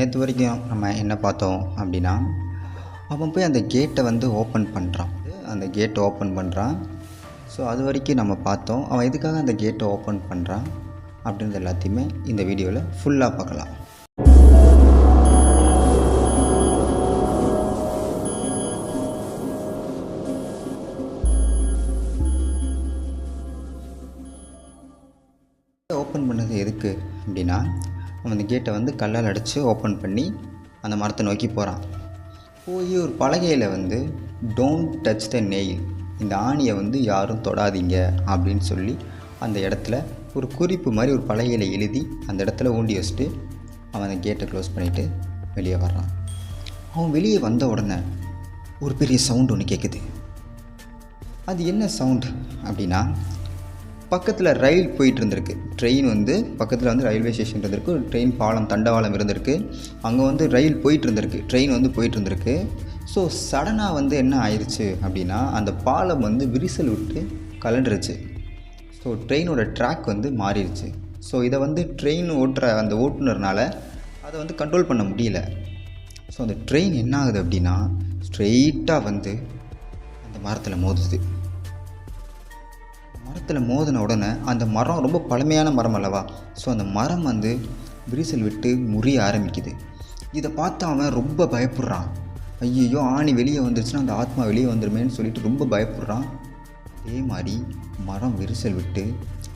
நேற்று வரைக்கும் நம்ம என்ன பார்த்தோம் அப்படின்னா, அவன் போய் அந்த கேட்டை வந்து ஓப்பன் பண்ணுறான். அந்த கேட்டை ஓப்பன் பண்ணுறான். ஸோ அது வரைக்கும் நம்ம பார்த்தோம். அவன் எதுக்காக அந்த கேட்டை ஓப்பன் பண்ணுறான் அப்படின்றது எல்லாத்தையுமே இந்த வீடியோவில் ஃபுல்லாக பார்க்கலாம். ஓப்பன் பண்ணது எதுக்கு அப்படின்னா, அவன் அந்த கேட்டை வந்து கல்லால் அடித்து ஓப்பன் பண்ணி அந்த மரத்தை நோக்கி போகிறான். போய் ஒரு பலகையில் வந்து டோன்ட் டச் த நெயில், இந்த ஆணியை வந்து யாரும் தொடாதீங்க அப்படின்னு சொல்லி அந்த இடத்துல ஒரு குறிப்பு மாதிரி ஒரு பலகையில் எழுதி அந்த இடத்துல ஊண்டி வச்சுட்டு அவன் அந்த கேட்டை க்ளோஸ் பண்ணிவிட்டு வெளியே வர்றான். அவன் வெளியே வந்த உடனே ஒரு பெரிய சவுண்டு ஒன்று கேட்குது. அது என்ன சவுண்ட் அப்படின்னா, பக்கத்தில் ரயில் போயிட்டு இருந்திருக்கு. ட்ரெயின் வந்து பக்கத்தில் வந்து ரயில்வே ஸ்டேஷன் இருந்திருக்கு. ஒரு ட்ரெயின் பாலம் தண்டவாளம் இருந்திருக்கு. அங்கே வந்து ரயில் போயிட்டு இருந்திருக்கு. ட்ரெயின் வந்து போயிட்டு இருந்திருக்கு. ஸோ சடனாக வந்து என்ன ஆயிடுச்சு அப்படின்னா, அந்த பாலம் வந்து விரிசல் விட்டு கலண்டுருச்சு. ஸோ ட்ரெயினோட ட்ராக் வந்து மாறிடுச்சு. ஸோ இதை வந்து ட்ரெயின் ஓட்டுற அந்த ஓட்டுநர்னால் அதை வந்து கண்ட்ரோல் பண்ண முடியல. ஸோ அந்த ட்ரெயின் என்ன ஆகுது அப்படின்னா, ஸ்ட்ரெயிட்டாக வந்து அந்த மரத்தில் மோதுது. மரத்தில் மோதின உடனே அந்த மரம் ரொம்ப பழமையான மரம் அல்லவா. ஸோ அந்த மரம் வந்து விரிசல் விட்டு முறிய ஆரம்பிக்குது. இதை பார்த்து அவன் ரொம்ப பயப்படுறான். ஐயோ, ஆணி வெளியே வந்துருச்சுன்னா அந்த ஆத்மா வெளியே வந்துடுமேன்னு சொல்லிட்டு ரொம்ப பயப்படுறான். அதே மாதிரி மரம் விரிசல் விட்டு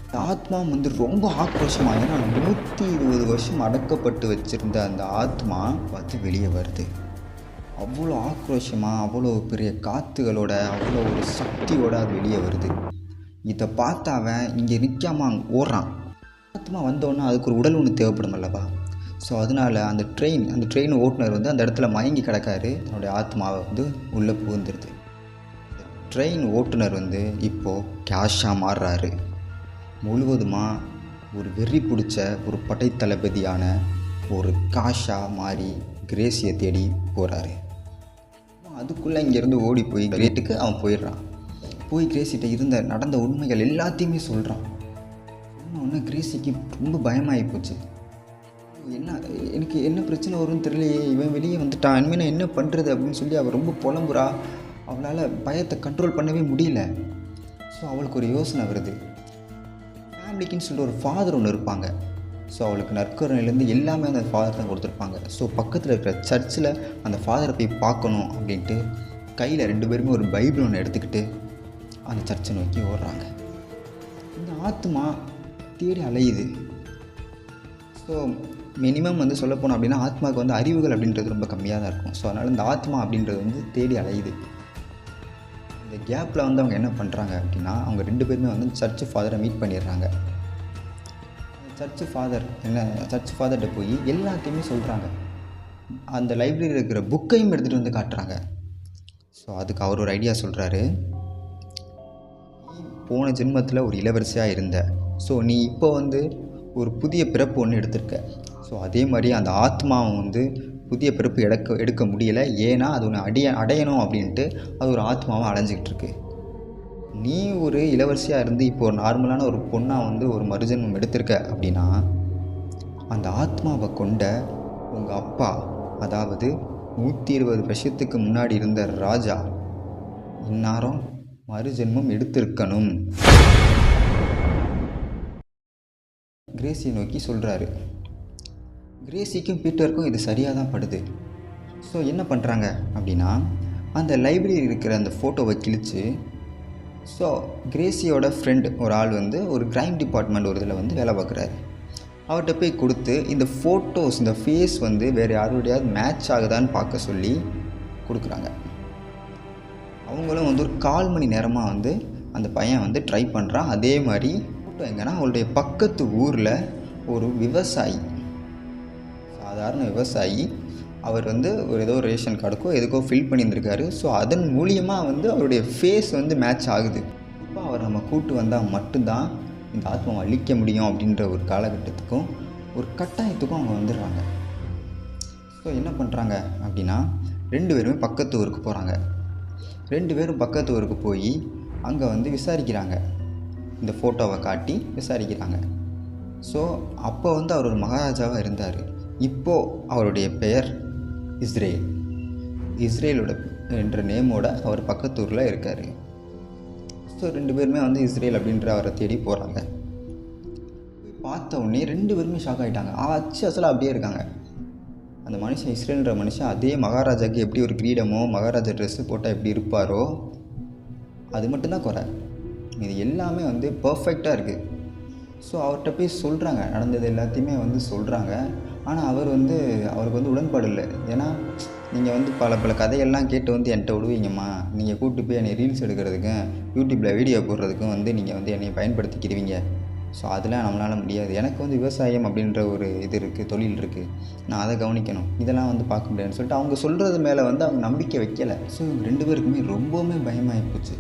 அந்த ஆத்மா வந்து ரொம்ப ஆக்ரோஷமாக, ஏன்னா 120 வருஷம் அடக்கப்பட்டு வச்சுருந்த அந்த ஆத்மா பார்த்து வெளியே வருது. அவ்வளோ ஆக்ரோஷமாக, அவ்வளோ பெரிய காற்றுகளோட, அவ்வளோ ஒரு சக்தியோடு அது வெளியே வருது. இதை பார்த்து அவன் இங்கே நிற்காமல் அங்கே ஓடுறான். ஆத்மா வந்தோடனே அதுக்கு ஒரு உடல் ஒன்று தேவைப்படும் அல்லவா. ஸோ அதனால் அந்த ட்ரெயின் ஓட்டுநர் வந்து அந்த இடத்துல மயங்கி கிடக்காரு. தன்னுடைய ஆத்மாவை வந்து உள்ளே புகுந்துருது. ட்ரெயின் ஓட்டுநர் வந்து இப்போது கேஷாக மாறுறாரு. முழுவதுமாக ஒரு வெறி பிடிச்ச ஒரு படைத்தளபதியான ஒரு காஷாக மாறி கிரேசியை தேடி போகிறாரு. அதுக்குள்ளே இங்கேருந்து ஓடி போய் கிரேட்டுக்கு அவன் போயிடுறான். போய் கிரேசிகிட்ட நடந்த உண்மைகள் எல்லாத்தையுமே சொல்கிறான். ஒன்று கிரேசிக்கு ரொம்ப பயமாகி போச்சு. எனக்கு என்ன பிரச்சனை வரும்னு தெரியலையே, இவன் வெளியே வந்துட்டான், இனிமேல் நான் என்ன பண்ணுறது அப்படின்னு சொல்லி அவள் ரொம்ப புலம்புறா. அவளால் பயத்தை கண்ட்ரோல் பண்ணவே முடியல. ஸோ அவளுக்கு ஒரு யோசனை வருது. ஃபேமிலிக்குன்னு சொல்லிட்டு ஒரு ஃபாதர் ஒன்று இருப்பாங்க. ஸோ அவளுக்கு நற்கருணையிலேருந்து எல்லாமே அந்த ஃபாதர் தான் கொடுத்துருப்பாங்க. ஸோ பக்கத்தில் இருக்கிற சர்ச்சில் அந்த ஃபாதரை போய் பார்க்கணும் அப்படின்ட்டு கையில் 2 பேருமே ஒரு பைபிள் ஒன்று எடுத்துக்கிட்டு அந்த சர்ச்சை நோக்கி ஓடுறாங்க. இந்த ஆத்மா தேடி அலையுது. ஸோ மினிமம் வந்து சொல்லப்போனோம் அப்படின்னா, ஆத்மாவுக்கு வந்து அறிவுகள் அப்படின்றது ரொம்ப கம்மியாக தான் இருக்கும். ஸோ அதனால் இந்த ஆத்மா அப்படின்றது வந்து தேடி அலையுது. இந்த கேப்பில் வந்து அவங்க என்ன பண்ணுறாங்க அப்படின்னா, அவங்க 2 பேருமே வந்து சர்ச்சு ஃபாதரை மீட் பண்ணிடுறாங்க. சர்ச்சு ஃபாதர்கிட்ட போய் எல்லாத்தையுமே சொல்கிறாங்க. அந்த லைப்ரரியில் இருக்கிற புக்கையும் எடுத்துகிட்டு வந்து காட்டுறாங்க. ஸோ அதுக்கு அவர் ஒரு ஐடியா சொல்கிறாரு. போன ஜென்மத்தில் ஒரு இளவரசியாக இருந்த, ஸோ நீ இப்போ வந்து ஒரு புதிய பிறப்பு ஒன்று எடுத்திருக்க. ஸோ அதே மாதிரி அந்த ஆத்மாவை வந்து புதிய பிறப்பு எடுக்க முடியலை. ஏன்னா அது ஒன்று அடையணும் அப்படின்ட்டு அது ஒரு ஆத்மாவை அலைஞ்சிக்கிட்டு இருக்கு. நீ ஒரு இளவரசியாக இருந்து இப்போ ஒரு நார்மலான ஒரு பொண்ணாக வந்து ஒரு மறுஜென்மம் எடுத்திருக்க அப்படின்னா, அந்த ஆத்மாவை கொண்ட உங்கள் அப்பா, அதாவது 120 வருஷத்துக்கு முன்னாடி இருந்த ராஜா இந்நேரம் மறுஜென்மம் எடுத்திருக்கணும். கிரேசியை நோக்கி சொல்கிறாரு. கிரேசிக்கும் பீட்டருக்கும் இது சரியாக தான் படுது. ஸோ என்ன பண்ணுறாங்க அப்படின்னா, அந்த லைப்ரரி இருக்கிற அந்த ஃபோட்டோவை கிழித்து, ஸோ கிரேசியோட ஃப்ரெண்டு ஒரு ஆள் வந்து ஒரு க்ரைம் டிபார்ட்மெண்ட் ஒரு இதில் வந்து வேலை பார்க்குறாரு. அவர்கிட்ட போய் கொடுத்து இந்த ஃபோட்டோஸ், இந்த ஃபேஸ் வந்து வேறு யாருடையாவது மேட்ச் ஆகுதான்னு பார்க்க சொல்லி கொடுக்குறாங்க. அவங்களும் வந்து ஒரு 1/4 மணி நேரமாக வந்து அந்த பையன் வந்து ட்ரை பண்ணுறான். அதே மாதிரி ஃபோட்டோ எங்கன்னா, அவளுடைய பக்கத்து ஊரில் ஒரு விவசாயி, சாதாரண விவசாயி, அவர் வந்து ஒரு ஏதோ ரேஷன் கார்டுக்கோ எதுக்கோ ஃபில் பண்ணியிருந்திருக்காரு. ஸோ அதன் மூலியமாக வந்து அவருடைய ஃபேஸ் வந்து மேட்ச் ஆகுது. இப்போ அவர் நம்ம கூட்டு வந்தால் மட்டும்தான் இந்த ஆத்மாவை அழிக்க முடியும் அப்படின்ற ஒரு காலகட்டத்துக்கும் ஒரு கட்டாயத்துக்கும் அவங்க வந்துடுறாங்க. ஸோ என்ன பண்ணுறாங்க அப்படின்னா, 2 பேருமே பக்கத்து ஊருக்கு போகிறாங்க. 2 பேரும் பக்கத்து ஊருக்கு போய் அங்கே வந்து விசாரிக்கிறாங்க. இந்த ஃபோட்டோவை காட்டி விசாரிக்கிறாங்க. ஸோ அப்போ வந்து அவர் ஒரு மகாராஜாவாக இருந்தார். இப்போது அவருடைய பெயர் இஸ்ரேல். இஸ்ரேலோட என்ற நேமோட அவர் பக்கத்தூரில் இருக்கார். ஸோ 2 பேருமே வந்து இஸ்ரேல் அப்படின்ற அவரை தேடி போகிறாங்க. பார்த்த உடனே 2 பேருமே ஷாக் ஆகிட்டாங்க. அசலாக அப்படியே இருக்காங்க. அந்த மனுஷன், இஸ்ரேல்ன்ற மனுஷன் அதே மகாராஜாவுக்கு எப்படி ஒரு கிரீடமோ மகாராஜா ட்ரெஸ்ஸு போட்டால் எப்படி இருப்பாரோ அது மட்டும்தான் குறை. இது எல்லாமே வந்து பர்ஃபெக்டாக இருக்குது. ஸோ அவர்கிட்ட போய் சொல்கிறாங்க, நடந்தது எல்லாத்தையுமே வந்து சொல்கிறாங்க. ஆனால் அவருக்கு வந்து உடன்பாடு இல்லை. ஏன்னா நீங்கள் வந்து பல கதையெல்லாம் கேட்டு வந்து என்கிட்ட விடுவீங்கம்மா, நீங்கள் கூப்பிட்டு போய் என்னை ரீல்ஸ் எடுக்கிறதுக்கும் யூடியூப்பில் வீடியோ போடுறதுக்கும் வந்து நீங்கள் வந்து என்னை பயன்படுத்திக்கிடுவீங்க. ஸோ அதெல்லாம் நம்மளால் முடியாது. எனக்கு வந்து விவசாயம் அப்படின்ற ஒரு இது இருக்குது, தொழில் இருக்குது, நான் அதை கவனிக்கணும், இதெல்லாம் வந்து பார்க்க முடியாதுன்னு சொல்லிட்டு அவங்க சொல்கிறது மேலே வந்து அவங்க நம்பிக்கை வைக்கலை. ஸோ 2 பேருக்குமே ரொம்பவுமே பயமாகி போச்சு.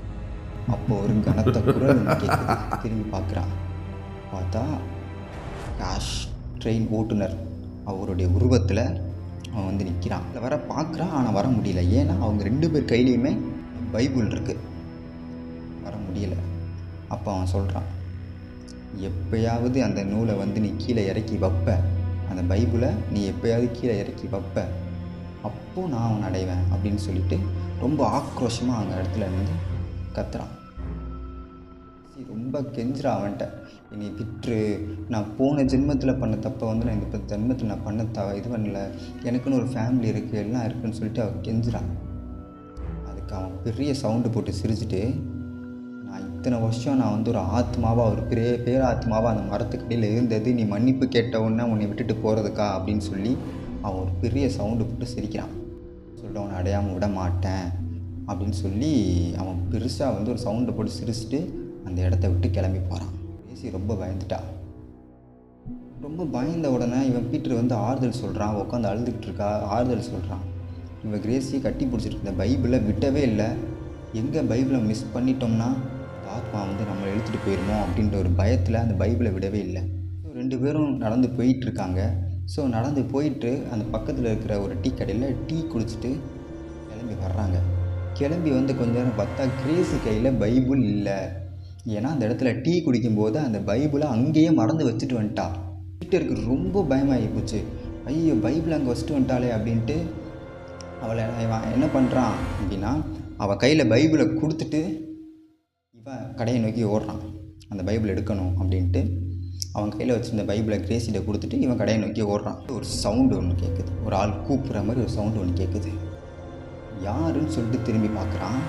அப்போது ஒரு கனத்த குரல் கேட்குது. திரும்பி பார்க்குறான். பார்த்தா கேஷ் ட்ரெயின் ஓட்டுநர் அவருடைய உருவத்தில் அவன் வந்து நிற்கிறான். அதில் வர பார்க்குறான், ஆனால் வர முடியல. ஏன்னா அவங்க 2 பேர் கையிலையுமே பைபிள் இருக்குது, வர முடியலை. அப்போ அவன் சொல்கிறான், எப்போயாவது அந்த நூலை வந்து நீ கீழே இறக்கி வைப்ப, அந்த பைபிளை நீ எப்போயாவது கீழே இறக்கி வைப்ப, அப்போது நான் அவன் அடைவேன் அப்படின்னு சொல்லிட்டு ரொம்ப ஆக்ரோஷமாக அந்த இடத்துல இருந்து கத்துறான். ரொம்ப கெஞ்சுறான் அவன்கிட்ட, என்னை விட்டுரு, நான் போன ஜென்மத்தில் பண்ண தப்பை வந்து நான் இந்த ஜென்மத்தில் நான் பண்ண இது பண்ணல, எனக்குன்னு ஒரு ஃபேமிலி இருக்குது, எல்லாம் இருக்குதுன்னு சொல்லிட்டு அவன் கெஞ்சுறான். அதுக்கு அவன் பெரிய சவுண்டு போட்டு சிரிச்சுட்டு, நான் இத்தனை வருஷம் நான் வந்து ஒரு ஆத்மாவாக, ஒரு பெரிய பேராத்மாவாக அந்த மரத்துக்கடியில் இருந்தது, நீ மன்னிப்பு கேட்டவுடனே உன்னை விட்டுட்டு போகிறதுக்கா அப்படின்னு சொல்லி அவன் ஒரு பெரிய சவுண்டு போட்டு சிரிக்கிறான். சொல்லிட்டு அவனை அடையாமல் விட மாட்டேன் அப்படின்னு சொல்லி அவன் பெருசாக வந்து ஒரு சவுண்டை போட்டு சிரிச்சுட்டு அந்த இடத்த விட்டு கிளம்பி போகிறான். பேசி ரொம்ப பயந்துட்டா. ரொம்ப பயந்த உடனே இவன் பீட்டர் வந்து ஆறுதல் சொல்கிறான். உட்காந்து அழுதுகிட்டு இருக்கா, ஆறுதல் சொல்கிறான். இவன் கிரேசியை கட்டி பிடிச்சிட்டு இருந்த பைபிளை விட்டவே இல்லை. எங்கே பைபிளை மிஸ் பண்ணிட்டோம்னா ஆத்மா வந்து நம்மளை இழுத்துட்டு போயிடுமோ அப்படின்ற ஒரு பயத்தில் அந்த பைபிளை விடவே இல்லை. ஸோ 2 பேரும் நடந்து போயிட்டுருக்காங்க. ஸோ நடந்து போயிட்டு அந்த பக்கத்தில் இருக்கிற ஒரு டீ கடையில் டீ குடிச்சிட்டு கிளம்பி வர்றாங்க. கிளம்பி வந்து கொஞ்ச நேரம் பார்த்தா கிரேசி கையில் பைபிள் இல்லை. ஏன்னா அந்த இடத்துல டீ குடிக்கும்போது அந்த பைபிளை அங்கேயே மறந்து வச்சுட்டு வந்துட்டா. பீட்டருக்கு ரொம்ப பயமாகி போச்சு. ஐயோ, பைபிள் அங்கே வச்சுட்டு வந்துட்டாளே அப்படின்ட்டு அவளை என்ன பண்ணுறான் அப்படின்னா, அவள் கையில் பைபிளை கொடுத்துட்டு இவன் கடையை நோக்கி ஓடுறான். அந்த பைபிள் எடுக்கணும் அப்படின்ட்டு அவன் கையில் வச்சுருந்த பைபிளை கிரேசிட்ட கொடுத்துட்டு இவன் கடையை நோக்கி ஓடுறான். ஒரு சவுண்டு ஒன்று கேட்குது, ஒரு ஆள் கூப்பிட்ற மாதிரி ஒரு சவுண்டு ஒன்று கேட்குது. யாருன்னு சொல்லிட்டு திரும்பி பார்க்குறான்.